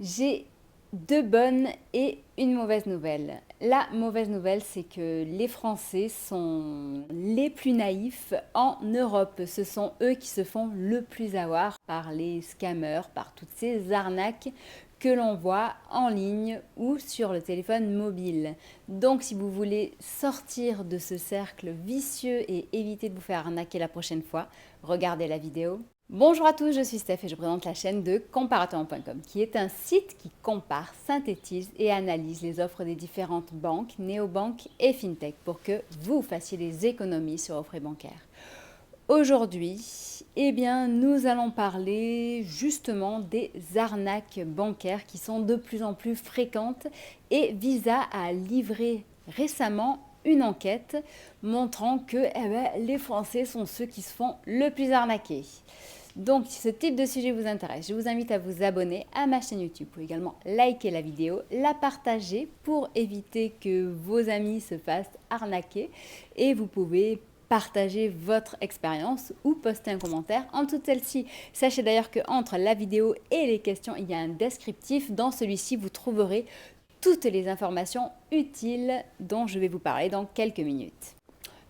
J'ai deux bonnes et une mauvaise nouvelle. La mauvaise nouvelle, c'est que les Français sont les plus naïfs en Europe. Ce sont eux qui se font le plus avoir par les scammers, par toutes ces arnaques que l'on voit en ligne ou sur le téléphone mobile. Donc si vous voulez sortir de ce cercle vicieux et éviter de vous faire arnaquer la prochaine fois, regardez la vidéo. Bonjour à tous, je suis Steph et je présente la chaîne de comparateur.com qui est un site qui compare, synthétise et analyse les offres des différentes banques, néobanques et fintech pour que vous fassiez des économies sur vos frais bancaires. Aujourd'hui, nous allons parler justement des arnaques bancaires qui sont de plus en plus fréquentes et Visa a livré récemment une enquête montrant que les Français sont ceux qui se font le plus arnaquer. Donc, si ce type de sujet vous intéresse, je vous invite à vous abonner à ma chaîne YouTube. Vous pouvez également liker la vidéo, la partager pour éviter que vos amis se fassent arnaquer. Et vous pouvez partager votre expérience ou poster un commentaire en dessous de celle-ci. Sachez d'ailleurs qu'entre la vidéo et les questions, il y a un descriptif. Dans celui-ci, vous trouverez toutes les informations utiles dont je vais vous parler dans quelques minutes.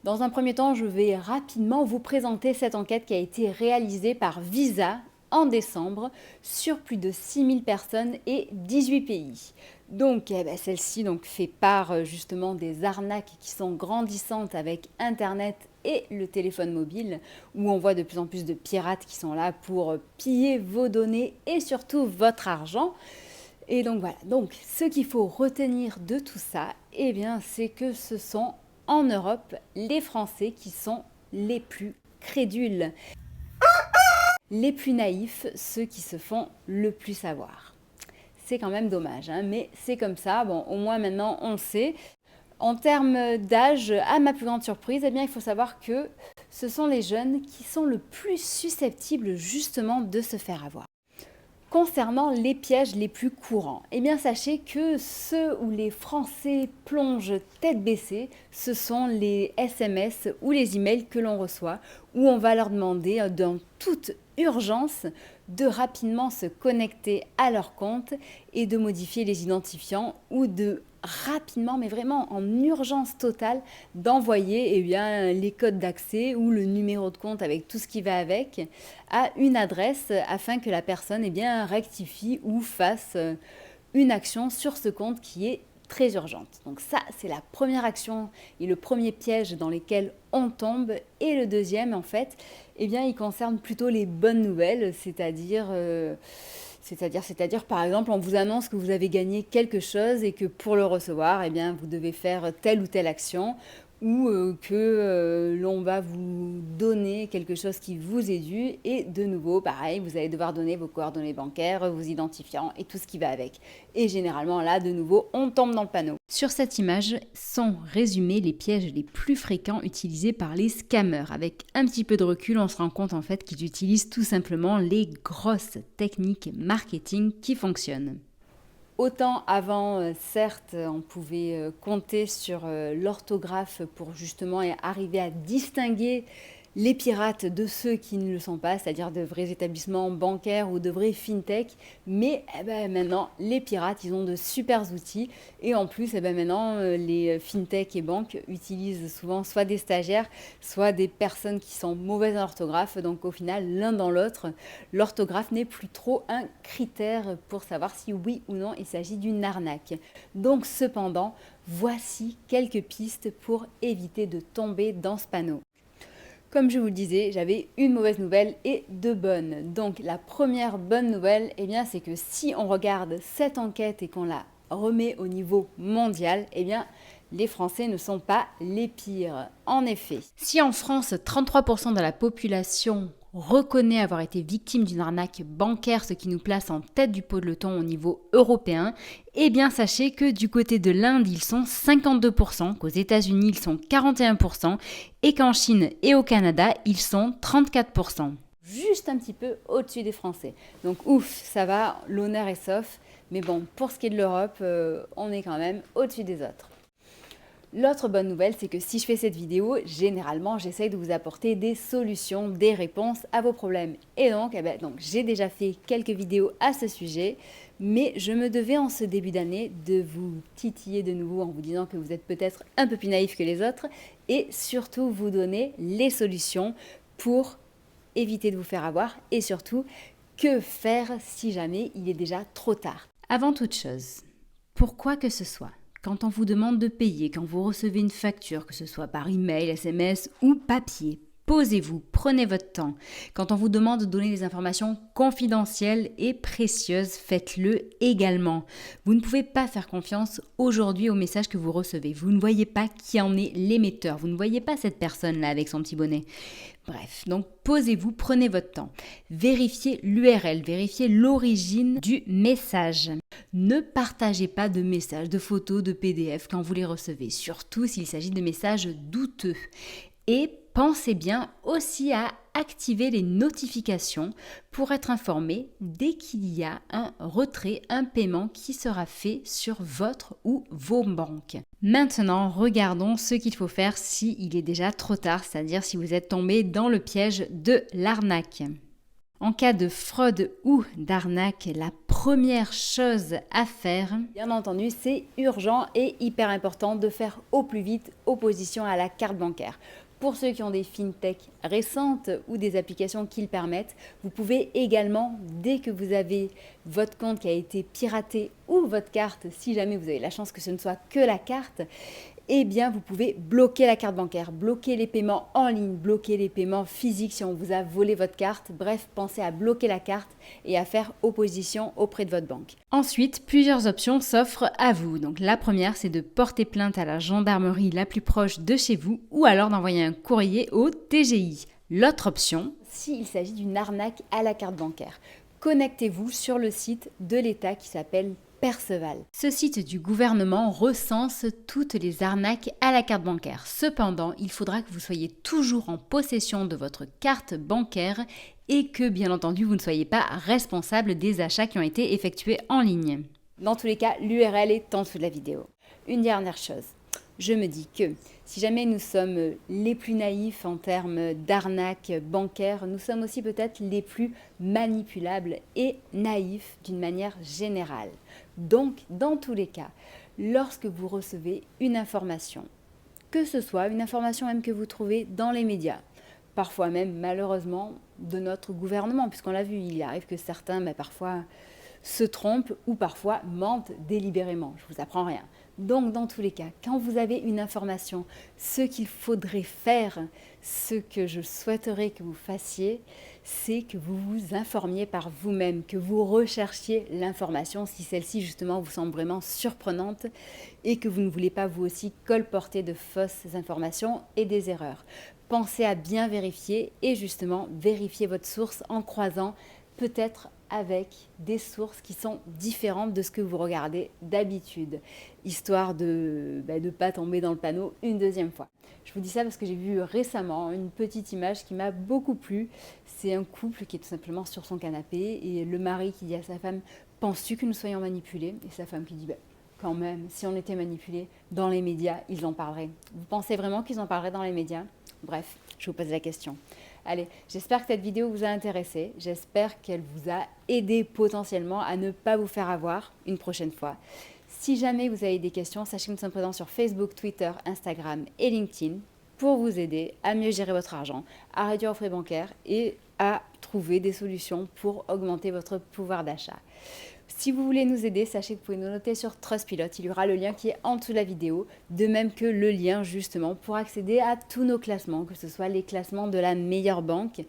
Dans un premier temps, je vais rapidement vous présenter cette enquête qui a été réalisée par Visa en décembre sur plus de 6000 personnes et 18 pays. Donc celle-ci fait part justement des arnaques qui sont grandissantes avec Internet et le téléphone mobile, où on voit de plus en plus de pirates qui sont là pour piller vos données et surtout votre argent. Et donc voilà, donc ce qu'il faut retenir de tout ça, c'est que ce sont en Europe les Français qui sont les plus crédules, les plus naïfs, ceux qui se font le plus avoir. C'est quand même dommage, mais c'est comme ça. Bon, au moins maintenant on le sait. En termes d'âge, à ma plus grande surprise, il faut savoir que ce sont les jeunes qui sont le plus susceptibles justement de se faire avoir. Concernant les pièges les plus courants, sachez que ceux où les Français plongent tête baissée, ce sont les SMS ou les emails que l'on reçoit, où on va leur demander dans toute urgence de rapidement se connecter à leur compte et de modifier les identifiants ou de rapidement, mais vraiment en urgence totale, d'envoyer les codes d'accès ou le numéro de compte avec tout ce qui va avec à une adresse afin que la personne rectifie ou fasse une action sur ce compte qui est très urgente. Donc ça, c'est la première action et le premier piège dans lesquels on tombe. Et le deuxième, il concerne plutôt les bonnes nouvelles, c'est-à-dire par exemple, on vous annonce que vous avez gagné quelque chose et que pour le recevoir, vous devez faire telle ou telle action ou que l'on va vous donner quelque chose qui vous est dû et de nouveau, pareil, vous allez devoir donner vos coordonnées bancaires, vos identifiants et tout ce qui va avec. Et généralement, là, de nouveau, on tombe dans le panneau. Sur cette image sont résumés les pièges les plus fréquents utilisés par les scammers. Avec un petit peu de recul, on se rend compte qu'ils utilisent tout simplement les grosses techniques marketing qui fonctionnent. Autant avant, certes, on pouvait compter sur l'orthographe pour justement arriver à distinguer les pirates de ceux qui ne le sont pas, c'est-à-dire de vrais établissements bancaires ou de vrais fintech. Mais maintenant, les pirates, ils ont de super outils. Et en plus, maintenant, les fintech et banques utilisent souvent soit des stagiaires, soit des personnes qui sont mauvaises en orthographe. Donc au final, l'un dans l'autre, l'orthographe n'est plus trop un critère pour savoir si oui ou non il s'agit d'une arnaque. Donc cependant, voici quelques pistes pour éviter de tomber dans ce panneau. Comme je vous le disais, j'avais une mauvaise nouvelle et deux bonnes. Donc la première bonne nouvelle, c'est que si on regarde cette enquête et qu'on la remet au niveau mondial, les Français ne sont pas les pires. En effet, si en France, 33% de la population reconnaît avoir été victime d'une arnaque bancaire, ce qui nous place en tête du peloton au niveau européen, sachez que du côté de l'Inde, ils sont 52%, qu'aux États-Unis, ils sont 41%, et qu'en Chine et au Canada, ils sont 34%. Juste un petit peu au-dessus des Français. Donc ouf, ça va, l'honneur est sauf. Mais bon, pour ce qui est de l'Europe, on est quand même au-dessus des autres. L'autre bonne nouvelle, c'est que si je fais cette vidéo, généralement, j'essaye de vous apporter des solutions, des réponses à vos problèmes. Et donc, j'ai déjà fait quelques vidéos à ce sujet, mais je me devais en ce début d'année de vous titiller de nouveau en vous disant que vous êtes peut-être un peu plus naïf que les autres et surtout vous donner les solutions pour éviter de vous faire avoir et surtout que faire si jamais il est déjà trop tard. Avant toute chose, pourquoi que ce soit, quand on vous demande de payer, quand vous recevez une facture, que ce soit par email, SMS ou papier, posez-vous, prenez votre temps. Quand on vous demande de donner des informations confidentielles et précieuses, faites-le également. Vous ne pouvez pas faire confiance aujourd'hui aux messages que vous recevez. Vous ne voyez pas qui en est l'émetteur. Vous ne voyez pas cette personne-là avec son petit bonnet. Bref, donc posez-vous, prenez votre temps. Vérifiez l'URL, vérifiez l'origine du message. Ne partagez pas de messages, de photos, de PDF quand vous les recevez, surtout s'il s'agit de messages douteux. Et pensez bien aussi à activer les notifications pour être informé dès qu'il y a un retrait, un paiement qui sera fait sur votre ou vos banques. Maintenant, regardons ce qu'il faut faire s'il est déjà trop tard, c'est-à-dire si vous êtes tombé dans le piège de l'arnaque. En cas de fraude ou d'arnaque, la première chose à faire, bien entendu, c'est urgent et hyper important de faire au plus vite opposition à la carte bancaire. Pour ceux qui ont des fintech récentes ou des applications qui le permettent, vous pouvez également, dès que vous avez votre compte qui a été piraté ou votre carte, si jamais vous avez la chance que ce ne soit que la carte, eh bien vous pouvez bloquer la carte bancaire, bloquer les paiements en ligne, bloquer les paiements physiques si on vous a volé votre carte. Bref, pensez à bloquer la carte et à faire opposition auprès de votre banque. Ensuite, plusieurs options s'offrent à vous. Donc la première, c'est de porter plainte à la gendarmerie la plus proche de chez vous ou alors d'envoyer un courrier au TGI. L'autre option, s'il s'agit d'une arnaque à la carte bancaire, connectez-vous sur le site de l'État qui s'appelle Perceval. Ce site du gouvernement recense toutes les arnaques à la carte bancaire. Cependant, il faudra que vous soyez toujours en possession de votre carte bancaire et que, bien entendu, vous ne soyez pas responsable des achats qui ont été effectués en ligne. Dans tous les cas, l'URL est en dessous de la vidéo. Une dernière chose. Je me dis que si jamais nous sommes les plus naïfs en termes d'arnaque bancaire, nous sommes aussi peut-être les plus manipulables et naïfs d'une manière générale. Donc, dans tous les cas, lorsque vous recevez une information, que ce soit une information même que vous trouvez dans les médias, parfois même malheureusement de notre gouvernement, puisqu'on l'a vu, il arrive que certains parfois se trompent ou parfois mentent délibérément. Je vous apprends rien. Donc, dans tous les cas, quand vous avez une information, ce qu'il faudrait faire, ce que je souhaiterais que vous fassiez, c'est que vous vous informiez par vous-même, que vous recherchiez l'information si celle-ci justement vous semble vraiment surprenante et que vous ne voulez pas vous aussi colporter de fausses informations et des erreurs. Pensez à bien vérifier et justement vérifier votre source en croisant peut-être avec des sources qui sont différentes de ce que vous regardez d'habitude, histoire de ne pas tomber dans le panneau une deuxième fois. Je vous dis ça parce que j'ai vu récemment une petite image qui m'a beaucoup plu. C'est un couple qui est tout simplement sur son canapé et le mari qui dit à sa femme « Penses-tu que nous soyons manipulés ?» Et sa femme qui dit quand même, si on était manipulés dans les médias, ils en parleraient. Vous pensez vraiment qu'ils en parleraient dans les médias ? Bref, je vous pose la question. Allez, j'espère que cette vidéo vous a intéressé. J'espère qu'elle vous a aidé potentiellement à ne pas vous faire avoir une prochaine fois. Si jamais vous avez des questions, sachez que nous sommes présents sur Facebook, Twitter, Instagram et LinkedIn pour vous aider à mieux gérer votre argent, à réduire vos frais bancaires et à trouver des solutions pour augmenter votre pouvoir d'achat. Si vous voulez nous aider, sachez que vous pouvez nous noter sur Trustpilot. Il y aura le lien qui est en dessous de la vidéo, de même que le lien justement pour accéder à tous nos classements, que ce soit les classements de la meilleure banque,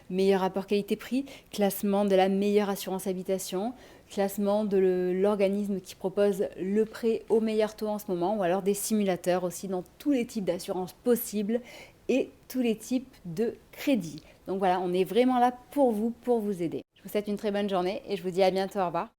meilleur rapport qualité-prix, classement de la meilleure assurance habitation, classement de l'organisme qui propose le prêt au meilleur taux en ce moment, ou alors des simulateurs aussi dans tous les types d'assurances possibles et tous les types de crédits. Donc voilà, on est vraiment là pour vous aider. Je vous souhaite une très bonne journée et je vous dis à bientôt, au revoir.